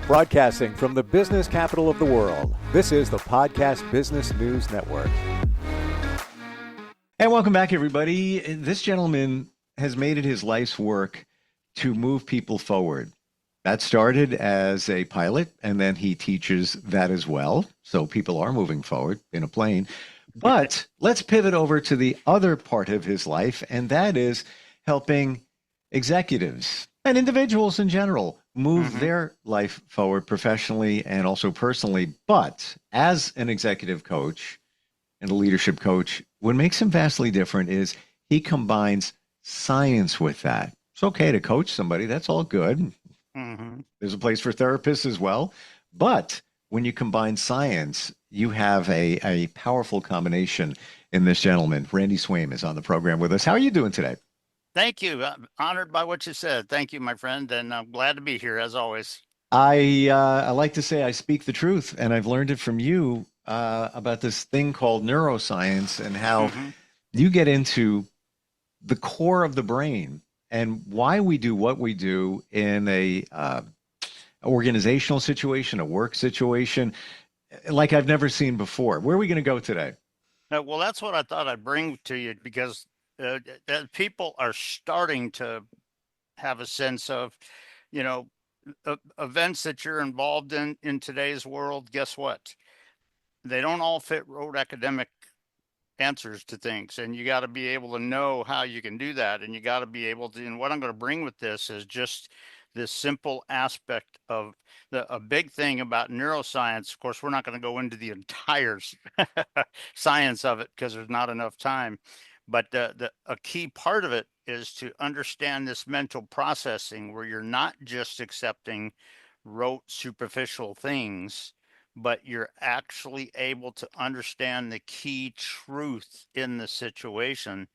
Broadcasting from the business capital of the world, this is the Podcast Business News Network. And welcome back, everybody. This gentleman has made it his life's work to move people forward. That started as a pilot, and then he teaches that as well. So people are moving forward in a plane. But let's pivot over to the other part of his life, and that is helping executives and individuals in general move their life forward professionally and also personally. But as an executive coach and a leadership coach, what makes him vastly different is he combines science with that. It's okay to coach somebody. That's all good. There's a place for therapists as well. But when you combine science, you have a powerful combination in this gentleman. Randy Swaim is on the program with us. How are you doing today? Thank you. I'm honored by what you said. Thank you, my friend. And I'm glad to be here as always. I like to say I speak the truth, and I've learned it from you about this thing called neuroscience and how you get into the core of the brain and why we do what we do in a organizational situation, a work situation, like I've never seen before. Where are we going to go today? Well, that's what I thought I'd bring to you because people are starting to have a sense of, events that you're involved in today's world. Guess what? They don't all fit rote academic answers to things, and you got to be able to know how you can do that, and you got to be able to. And what I'm going to bring with this is just this simple aspect of a big thing about neuroscience. Of course, we're not going to go into the entire science of it because there's not enough time, but a key part of it is to understand this mental processing where you're not just accepting rote superficial things, but you're actually able to understand the key truth in the situation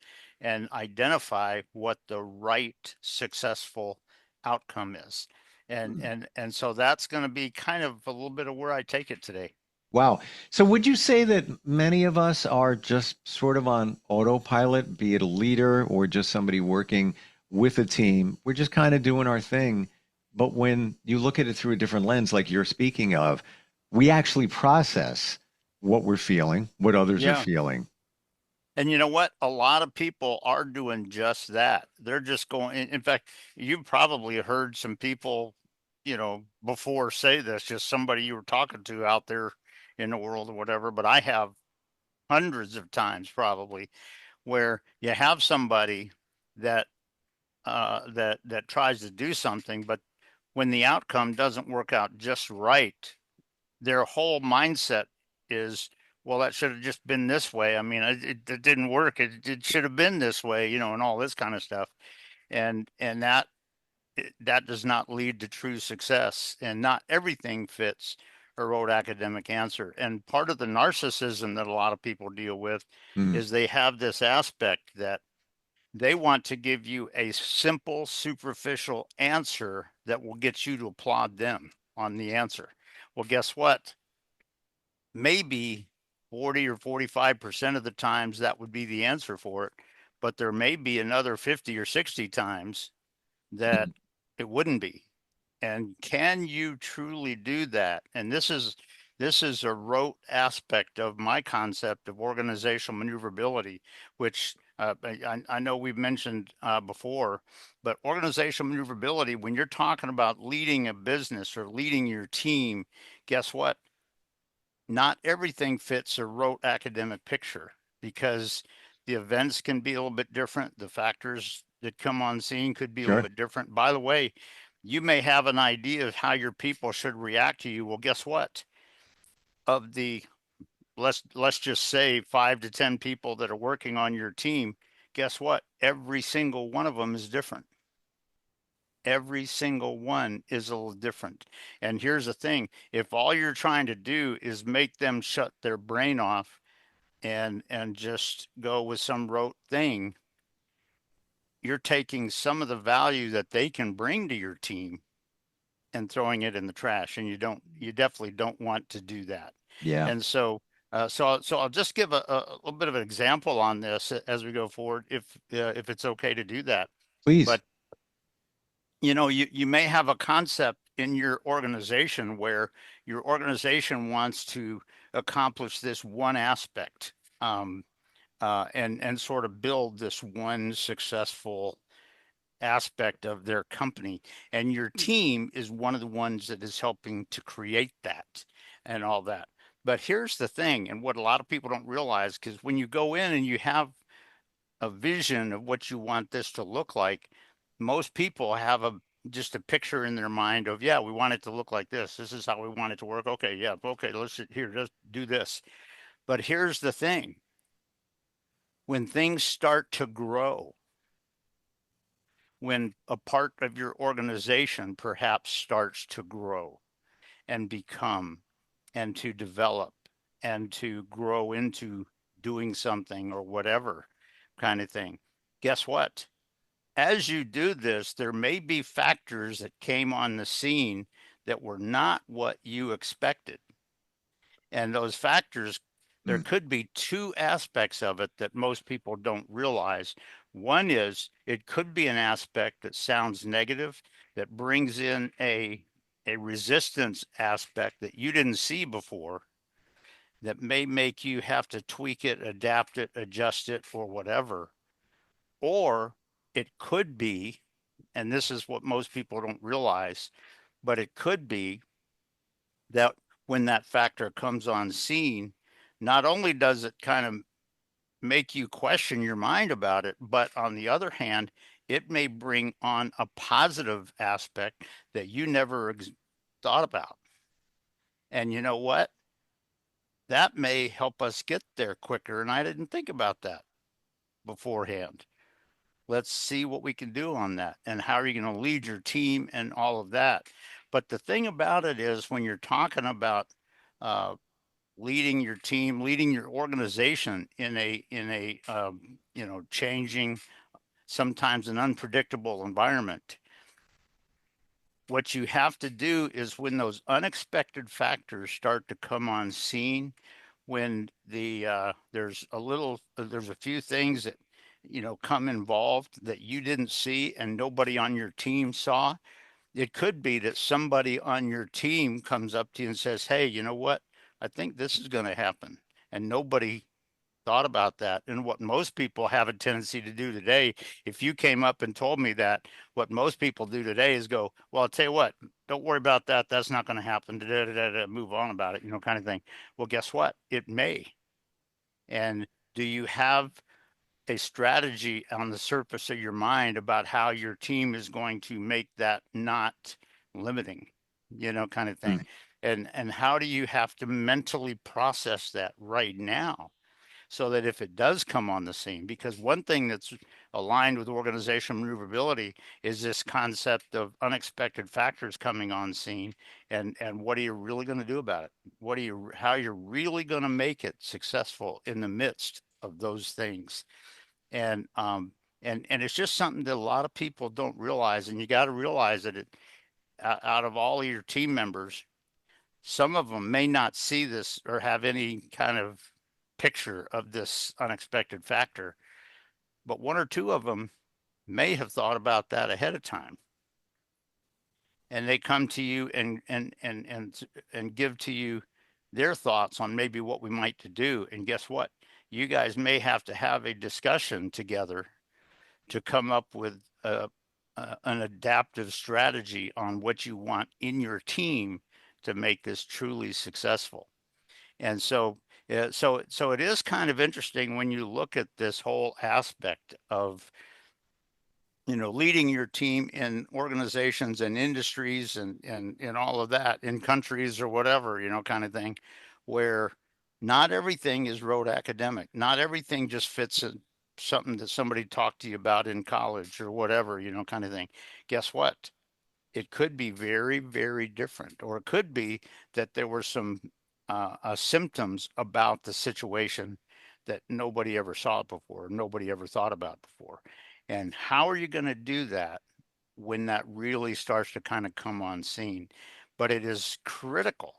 and identify what the right successful outcome is. And so that's going to be kind of a little bit of where I take it today. Wow. So would you say that many of us are just sort of on autopilot, be it a leader or just somebody working with a team? We're just kind of doing our thing. But when you look at it through a different lens, like you're speaking of, we actually process what we're feeling, what others are feeling. And you know what? A lot of people are doing just that. They're just going, in fact, you probably heard some people, before say this, just somebody you were talking to out there in the world or whatever, but I have hundreds of times probably where you have somebody that that tries to do something, but when the outcome doesn't work out just right, their whole mindset is, well, that should have just been this way. I mean, it didn't work. It should have been this way, and all this kind of stuff. And that does not lead to true success. And not everything fits a rote academic answer. And part of the narcissism that a lot of people deal with is they have this aspect that they want to give you a simple, superficial answer that will get you to applaud them on the answer. Well, guess what? Maybe 40 or 45% of the times that would be the answer for it, but there may be another 50 or 60 times that it wouldn't be. And can you truly do that? And this is a rote aspect of my concept of organizational maneuverability, which I know we've mentioned before, but organizational maneuverability, when you're talking about leading a business or leading your team, guess what? Not everything fits a rote academic picture because the events can be a little bit different. The factors that come on scene could be a little bit different. By the way, you may have an idea of how your people should react to you. Well, guess what? Of the let's just say 5 to 10 people that are working on your team, guess what? Every single one of them is different. Every single one is a little different. And here's the thing, if all you're trying to do is make them shut their brain off and just go with some rote thing, you're taking some of the value that they can bring to your team and throwing it in the trash. And you definitely don't want to do that. Yeah. And so I'll just give a little bit of an example on this as we go forward, if it's okay to do that. Please. But you may have a concept in your organization where your organization wants to accomplish this one aspect, and sort of build this one successful aspect of their company, and your team is one of the ones that is helping to create that and all that. But here's the thing, and what a lot of people don't realize, because when you go in and you have a vision of what you want this to look like, most people have a just a picture in their mind of, yeah, we want it to look like this. This is how we want it to work. Okay, yeah, okay, let's here, just do this. But here's the thing. When things start to grow, when a part of your organization perhaps starts to grow and become and to develop and to grow into doing something or whatever kind of thing, guess what? As you do this, there may be factors that came on the scene that were not what you expected. And those factors, there Mm. could be two aspects of it that most people don't realize. One is it could be an aspect that sounds negative, that brings in a resistance aspect that you didn't see before, that may make you have to tweak it, adapt it, adjust it, or whatever. Or it could be, and this is what most people don't realize, but it could be that when that factor comes on scene, not only does it kind of make you question your mind about it, but on the other hand, it may bring on a positive aspect that you never thought about. And you know what? That may help us get there quicker. And I didn't think about that beforehand. Let's see what we can do on that. And how are you going to lead your team and all of that? But the thing about it is, when you're talking about uh, leading your team, leading your organization in a changing, sometimes an unpredictable environment, what you have to do is, when those unexpected factors start to come on scene, when there's a few things that come involved that you didn't see and nobody on your team saw. It could be that somebody on your team comes up to you and says, hey, you know what, I think this is going to happen, and nobody thought about that. And what most people have a tendency to do today, if you came up and told me that, what most people do today is go, well, I'll tell you what, don't worry about that, that's not going to happen, move on about it, kind of thing. Well, guess what, it may. And do you have a strategy on the surface of your mind about how your team is going to make that not limiting, kind of thing? Mm. And how do you have to mentally process that right now, so that if it does come on the scene? Because one thing that's aligned with organizational maneuverability is this concept of unexpected factors coming on scene, and what are you really going to do about it? How you're really going to make it successful in the midst of those things? And it's just something that a lot of people don't realize. And you got to realize that out of all of your team members, some of them may not see this or have any kind of picture of this unexpected factor, but one or two of them may have thought about that ahead of time. And they come to you and give to you their thoughts on maybe what we might to do. And guess what? You guys may have to have a discussion together to come up with an adaptive strategy on what you want in your team to make this truly successful. And so it is kind of interesting when you look at this whole aspect of leading your team in organizations and industries and all of that, in countries or whatever, kind of thing, where not everything is rote academic. Not everything just fits in something that somebody talked to you about in college or whatever, kind of thing. Guess what? It could be very, very different, or it could be that there were some symptoms about the situation that nobody ever saw before, nobody ever thought about before. And how are you going to do that when that really starts to kind of come on scene? But it is critical.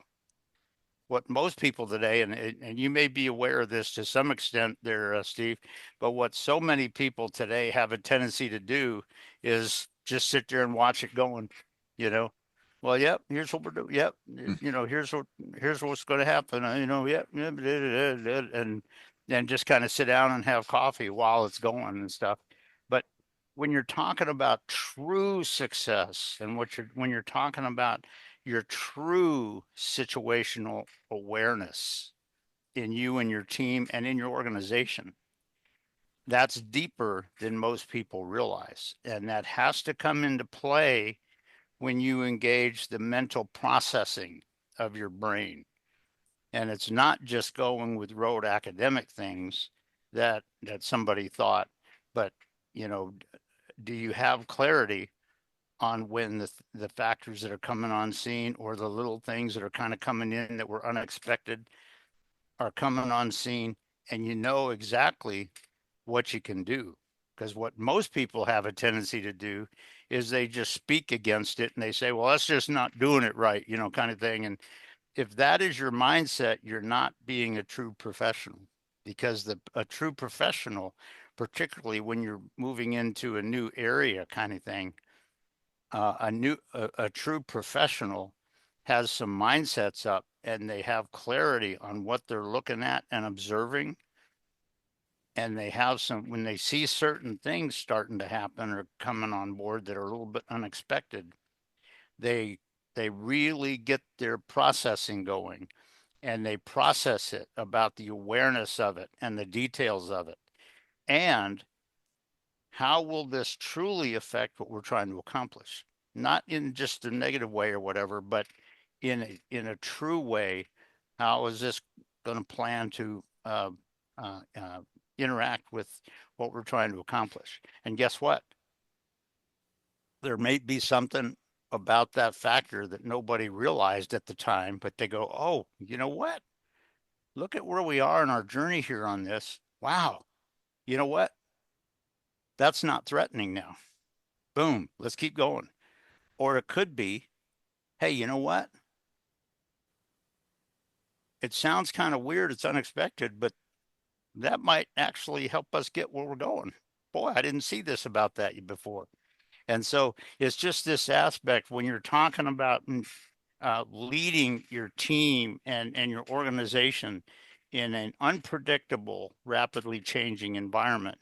What most people today, and you may be aware of this to some extent there, Steve, but what so many people today have a tendency to do is just sit there and watch it going, you know, Well, yep, here's what we're doing. Yep, Mm. here's what's going to happen. Yep, yep, and then just kind of sit down and have coffee while it's going and stuff. But when you're talking about true success and when you're talking about your true situational awareness in you and your team and in your organization, that's deeper than most people realize, and that has to come into play when you engage the mental processing of your brain. And it's not just going with rote academic things that somebody thought, but you know, do you have clarity on when the factors that are coming on scene or the little things that are kind of coming in that were unexpected are coming on scene, and you know exactly what you can do? Because what most people have a tendency to do is they just speak against it and they say, well, that's just not doing it right, kind of thing. And if that is your mindset, you're not being a true professional, because a true professional, particularly when you're moving into a new area kind of thing, a true professional has some mindsets up and they have clarity on what they're looking at and observing, and they have some, when they see certain things starting to happen or coming on board that are a little bit unexpected, they they really get their processing going, and they process it about the awareness of it and the details of it, and how will this truly affect what we're trying to accomplish, not in just a negative way or whatever, but in a true way. How is this going to plan to uh, uh, interact with what we're trying to accomplish? And guess what? There may be something about that factor that nobody realized at the time, but they go, oh, you know what? Look at where we are in our journey here on this. Wow. You know what? That's not threatening now. Boom. Let's keep going. Or it could be, hey, you know what? It sounds kind of weird. It's unexpected, but that might actually help us get where we're going. Boy, I didn't see this about that before. And so it's just this aspect when you're talking about leading your team and your organization in an unpredictable, rapidly changing environment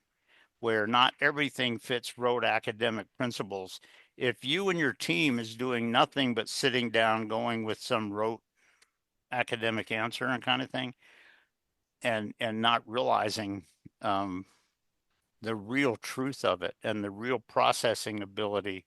where not everything fits rote academic principles. If you and your team is doing nothing but sitting down, going with some rote academic answer and kind of thing, and not realizing um, the real truth of it and the real processing ability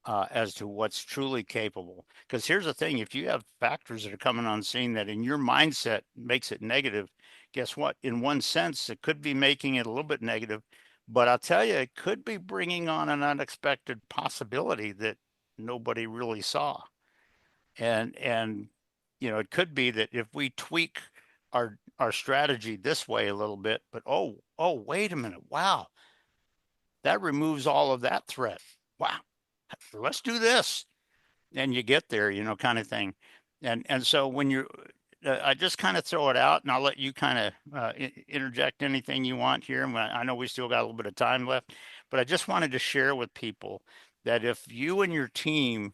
as to what's truly capable. Because here's the thing: if you have factors that are coming on scene that in your mindset makes it negative, guess what? In one sense, it could be making it a little bit negative, but I'll tell you, it could be bringing on an unexpected possibility that nobody really saw. And it could be that if we tweak our strategy this way a little bit, but oh, wait a minute, wow, that removes all of that threat. Wow, let's do this, and you get there, kind of thing. And so when you're, I just kind of throw it out, and I'll let you kind of interject anything you want here. I know we still got a little bit of time left, but I just wanted to share with people that if you and your team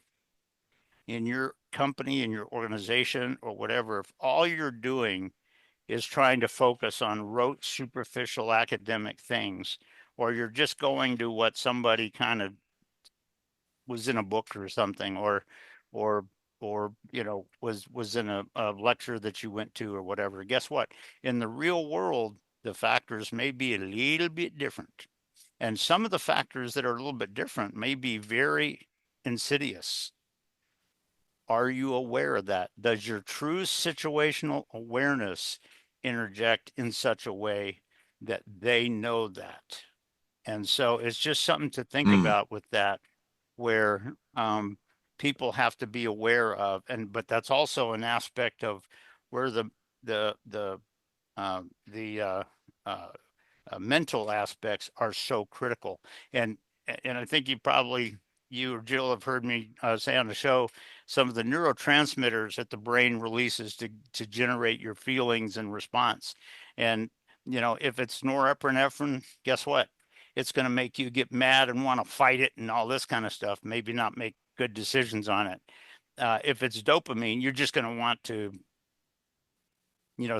in your company, in your organization, or whatever, if all you're doing is trying to focus on rote, superficial academic things, or you're just going to what somebody kind of was in a book or something, or was in a lecture that you went to or whatever. Guess what? In the real world, the factors may be a little bit different, and some of the factors that are a little bit different may be very insidious. Are you aware of that? Does your true situational awareness interject in such a way that they know that? And so it's just something to think Mm. about with that, where people have to be aware of, but that's also an aspect of where the mental aspects are so critical. And and I think you or Jill have heard me say on the show some of the neurotransmitters that the brain releases to generate your feelings and response. And if it's norepinephrine, guess what? It's going to make you get mad and want to fight it and all this kind of stuff. Maybe not make good decisions on it. if it's dopamine, you're just going to want to,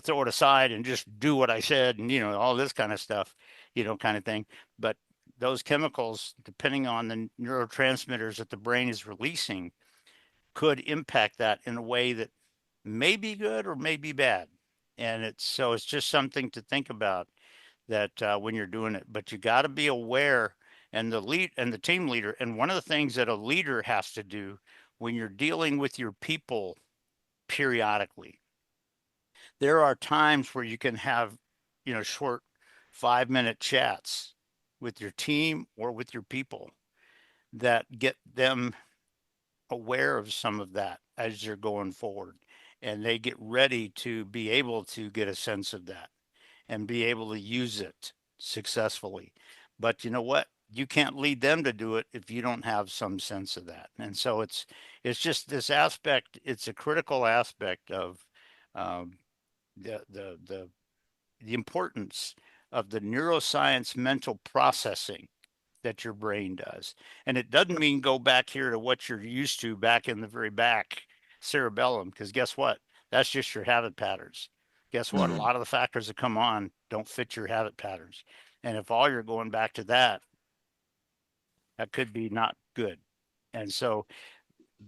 throw it aside and just do what I said and, all this kind of stuff, kind of thing. But those chemicals, depending on the neurotransmitters that the brain is releasing, could impact that in a way that may be good or may be bad. And it's just something to think about that when you're doing it. But you got to be aware, and the team leader. And one of the things that a leader has to do when you're dealing with your people periodically, there are times where you can have, short 5-minute chats with your team or with your people that get them aware of some of that as you're going forward. And they get ready to be able to get a sense of that and be able to use it successfully. But you know what? You can't lead them to do it if you don't have some sense of that. And so it's just this aspect. It's a critical aspect of um, the the importance of the neuroscience mental processing that your brain does. And it doesn't mean go back here to what you're used to back in the very back cerebellum, because guess what? That's just your habit patterns. Guess what? A Mm. lot of the factors that come on don't fit your habit patterns. And if all you're going back to that, that could be not good. And so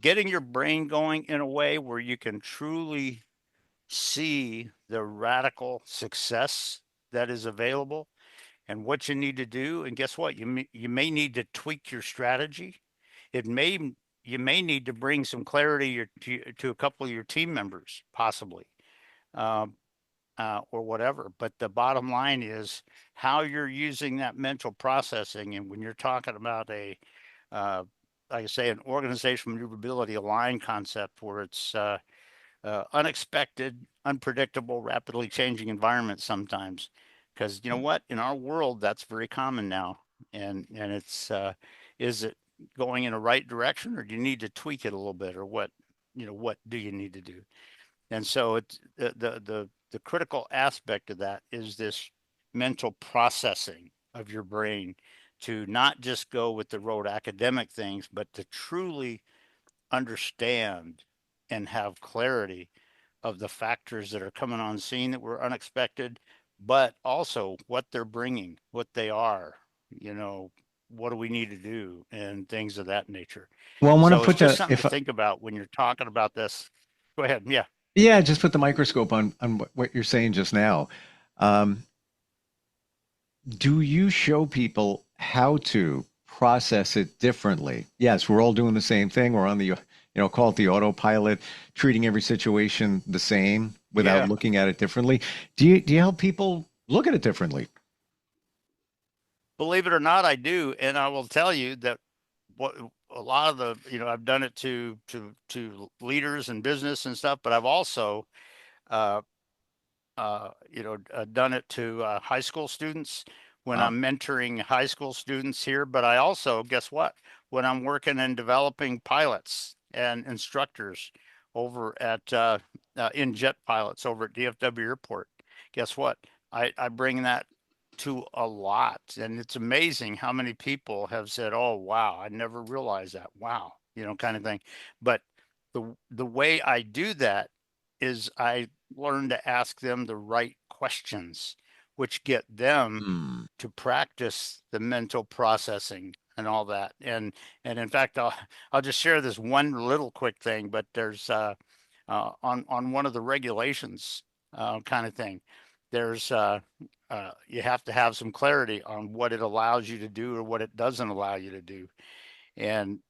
getting your brain going in a way where you can truly see the radical success that is available and what you need to do. And guess what? You may need to tweak your strategy. It may You may need to bring some clarity to a couple of your team members, possibly, um, or whatever. But the bottom line is how you're using that mental processing. And when you're talking about uh, like I say, an organizational maneuverability aligned concept where it's unexpected, unpredictable, rapidly changing environment sometimes. Because you know what, in our world, that's very common now, and it's is it going in the right direction, or do you need to tweak it a little bit, or what do you need to do? And so it's the critical aspect of that is this mental processing of your brain to not just go with the rote academic things, but to truly understand and have clarity of the factors that are coming on scene that were unexpected, but also what they're bringing, what they are, you know, what do we need to do, and things of that nature. Well, I want to So it's put just the something to think about when you're talking about this. Go ahead. Yeah. yeah, just put the microscope on what you're saying just now. Um, do you show people how to process it differently? Yes, we're all doing the same thing. We're on the, call it the autopilot, treating every situation the same without Yeah. looking at it differently. Do you help people look at it differently? Believe it or not, I do. And I will tell you that what a lot of I've done it to leaders and business and stuff, but I've also, uh, done it to high school students when Ah, I'm mentoring high school students here. But I also, guess what? When I'm working and developing pilots and instructors over at in jet pilots over at DFW Airport, guess what? I bring that to a lot, and it's amazing how many people have said, "Oh, wow, I never realized that." Wow, kind of thing. But the way I do that is I learn to ask them the right questions, which get them hmm. to practice the mental processing and all that. And in fact, I'll just share this one little quick thing. But there's on one of the regulations kind of thing. There's you have to have some clarity on what it allows you to do or what it doesn't allow you to do. And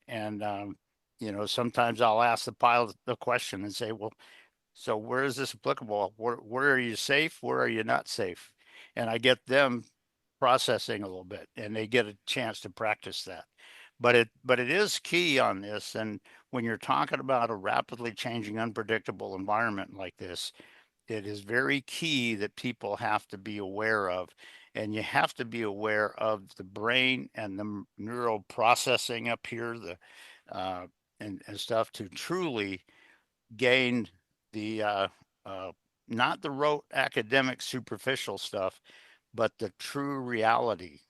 sometimes I'll ask the pilot the question and say, well, so where is this applicable? Where are you safe? Where are you not safe? And I get them processing a little bit, and they get a chance to practice that. But it is key on this. And when you're talking about a rapidly changing, unpredictable environment like this, it is very key that people have to be aware of. And you have to be aware of the brain and the neural processing up here, the uh, and stuff to truly gain the uh, not the rote academic superficial stuff, but the true reality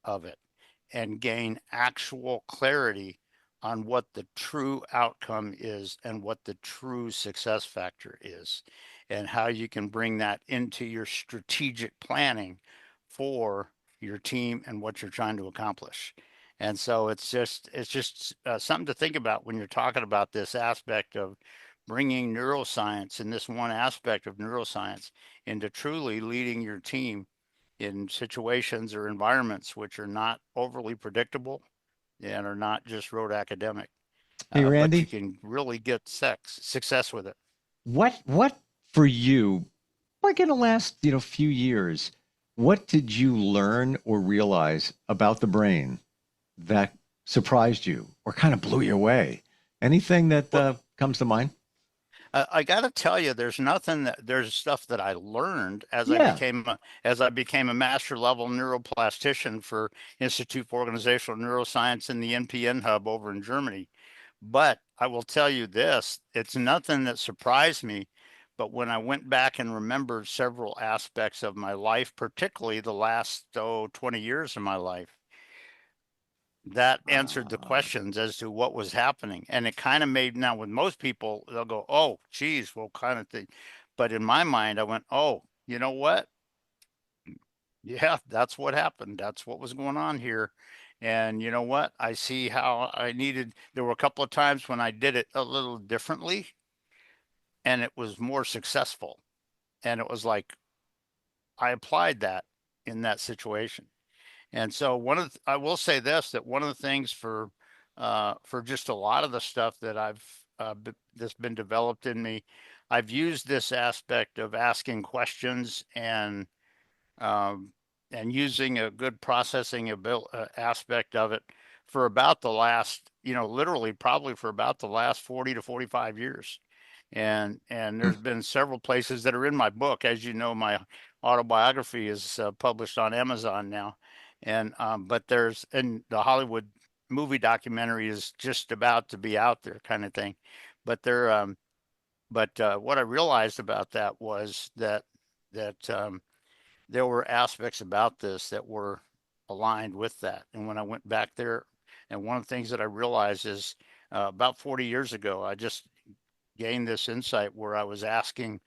of it, and gain actual clarity on what the true outcome is and what the true success factor is, and how you can bring that into your strategic planning for your team and what you're trying to accomplish. And so it's just something to think about when you're talking about this aspect of bringing neuroscience and this one aspect of neuroscience into truly leading your team in situations or environments which are not overly predictable and are not just rote academic, Hey, but you Randy, can really get success with it. what for you, like in the last, few years, what did you learn or realize about the brain that surprised you or kind of blew you away? Anything that Well, comes to mind? I got to tell you, there's stuff that I learned Yeah. as I became a master level neuroplastician for Institute for Organizational Neuroscience in the NPN hub over in Germany. But I will tell you this, it's nothing that surprised me. But when I went back and remembered several aspects of my life, particularly the last 20 years of my life, that answered the questions as to what was happening. And it kind of made, now with most people, they'll go, oh, geez, well, kind of thing. But in my mind, I went, oh, you know what? Yeah, that's what happened. That's what was going on here. And you know what? I see how there were a couple of times when I did it a little differently and it was more successful. And it was like I applied that in that situation. And so I will say this, that one of the things for just a lot of the stuff that that's been developed in me, I've used this aspect of asking questions um, and using a good processing aspect of it for about the last, literally probably for about the last 40 to 45 years. And Hmm. there's been several places that are in my book. As you know, my autobiography is published on Amazon now. But and the Hollywood movie documentary is just about to be out there, kind of thing. But what I realized about that was that there were aspects about this that were aligned with that. And when I went back there, and one of the things that I realized is about 40 years ago, I just gained this insight where I was asking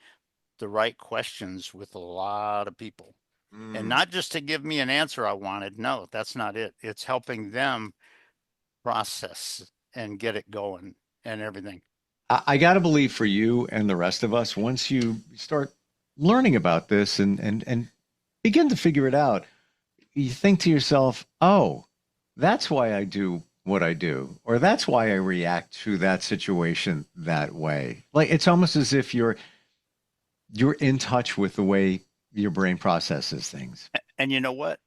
the right questions with a lot of people. And Mm. not just to give me an answer I wanted. No, that's not it. It's helping them process and get it going and everything. I got to believe for you and the rest of us, once you start learning about this and begin to figure it out, you think to yourself, oh, that's why I do what I do, or that's why I react to that situation that way. Like it's almost as if you're in touch with the way your brain processes things. And you know what?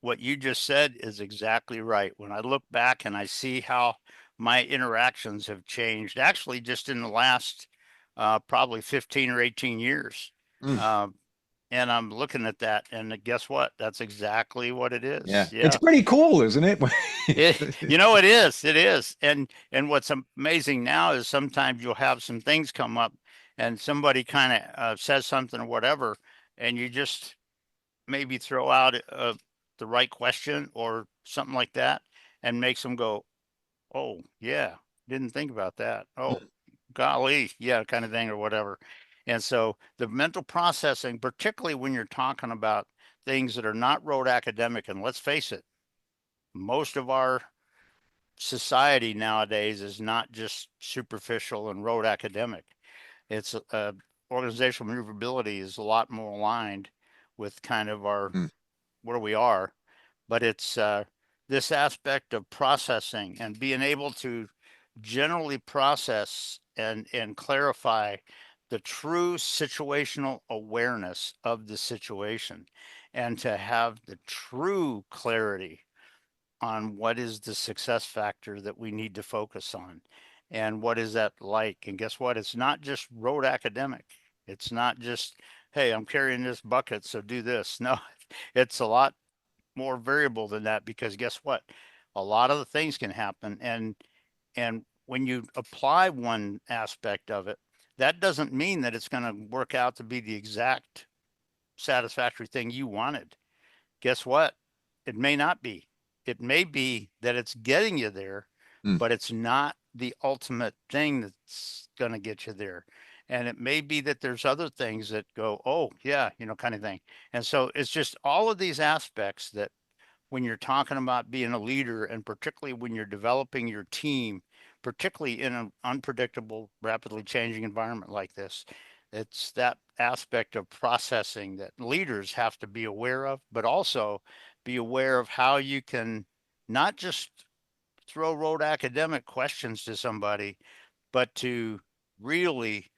What you just said is exactly right. When I look back and I see how my interactions have changed, actually, just in the last probably 15 or 18 years. Mm. Uh, and I'm looking at that, and guess what? That's exactly what it Yeah, is. it's Yeah. pretty cool, isn't it? It is. It is. And what's amazing now is sometimes you'll have some things come up, and somebody kind of says something or whatever, and you just maybe throw out the right question or something like that, and makes them go, "Oh yeah, didn't think about that. Oh, golly, yeah," kind of thing or whatever. And so the mental processing, particularly when you're talking about things that are not rote academic, and let's face it, most of our society nowadays is not just superficial and rote academic. It's organizational maneuverability is a lot more aligned with kind of our Mm. where we are, but it's this aspect of processing and being able to generally process and clarify the true situational awareness of the situation, and to have the true clarity on what is the success factor that we need to focus on and what is that like. And guess what? It's not just rote academic. It's not just, hey, I'm carrying this bucket, so do this. No, it's a lot more variable than that, because guess what? A lot of the things can happen. And when you apply one aspect of it, that doesn't mean that it's going to work out to be the exact satisfactory thing you wanted. Guess what? It may not be. It may be that it's getting you there, but it's not the ultimate thing that's going to get you there. And it may be that there's other things that go, oh, yeah, kind of thing. And so it's just all of these aspects that when you're talking about being a leader, and particularly when you're developing your team, particularly in an unpredictable, rapidly changing environment like this, it's that aspect of processing that leaders have to be aware of, but also be aware of how you can not just throw road academic questions to somebody, but to really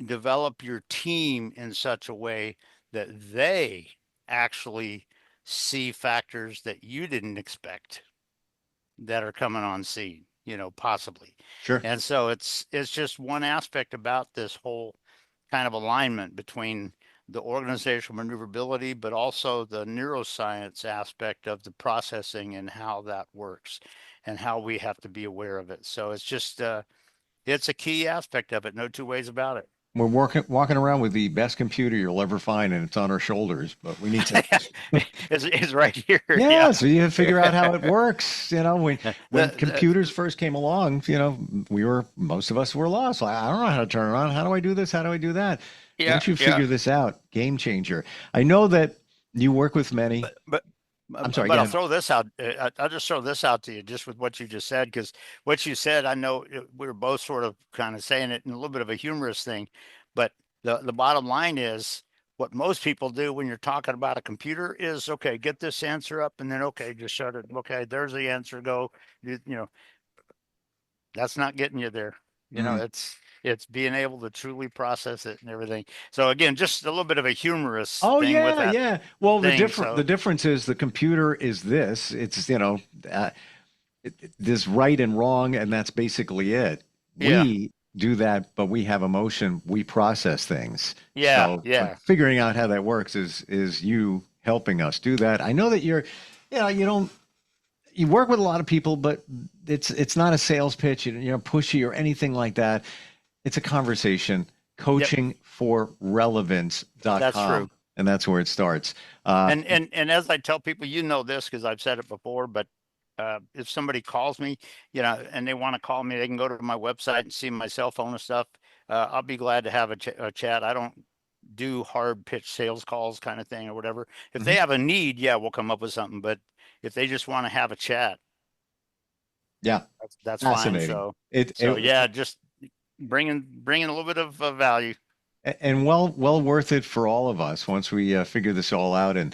develop your team in such a way that they actually see factors that you didn't expect that are coming on scene, possibly. Sure. And so it's just one aspect about this whole kind of alignment between the organizational maneuverability, but also the neuroscience aspect of the processing and how that works and how we have to be aware of it. So it's just, it's a key aspect of it. No two ways about it. We're walking around with the best computer you'll ever find, and it's on our shoulders, but we need to. It's right here. Yeah, so you have to figure out how it works. When computers first came along, most of us were lost. Like, I don't know how to turn it on. How do I do this? How do I do that? Yeah, Once you figure this out, game changer. I know that you work with many. But I'm sorry. But I'll throw this out. I'll just throw this out to you, just with what you just said, because what you said, I know we were both sort of kind of saying it in a little bit of a humorous thing, but the bottom line is what most people do when you're talking about a computer is, okay, get this answer up, and then okay, just shut it. Okay, there's the answer. Go. That's not getting you there. It's being able to truly process it and everything. So again, just a little bit of a humorous thing with that. Yeah. Well, thing, the difference is the computer is this. It's this right and wrong, and that's basically it. Yeah. We do that, but we have emotion. We process things. Yeah, So, yeah. figuring out how that works is you helping us do that. I know that you work with a lot of people, but it's not a sales pitch, pushy or anything like that. It's a conversation. Coaching for relevance.com. That's true. And that's where it starts. And as I tell people, this because I've said it before, but if somebody calls me, and they want to call me, they can go to my website and see my cell phone and stuff. I'll be glad to have a chat. I don't do hard pitch sales calls kind of thing or whatever. If they have a need, we'll come up with something. But if they just want to have a chat, that's fine. So, just bringing a little bit of value. And well worth it for all of us once we figure this all out, and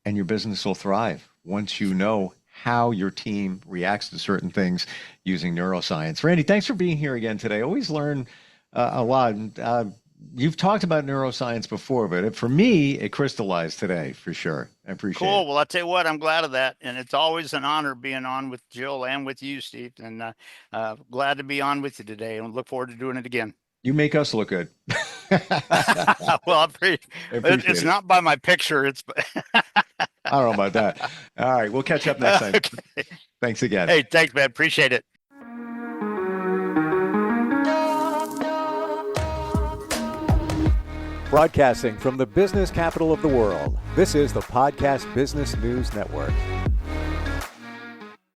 your business will thrive once you know how your team reacts to certain things using neuroscience. Randy, thanks for being here again today. I always learn a lot. You've talked about neuroscience before, but for me, it crystallized today for sure. I appreciate it. Cool. Well, I'll tell you what, I'm glad of that. And it's always an honor being on with Jill and with you, Steve. And glad to be on with you today, and look forward to doing it again. You make us look good. Well, it's not by my picture. It's I don't know about that. All right. We'll catch up next time. Okay. Thanks again. Hey, thanks, man. Appreciate it. Broadcasting from the business capital of the world, this is the Podcast Business News Network.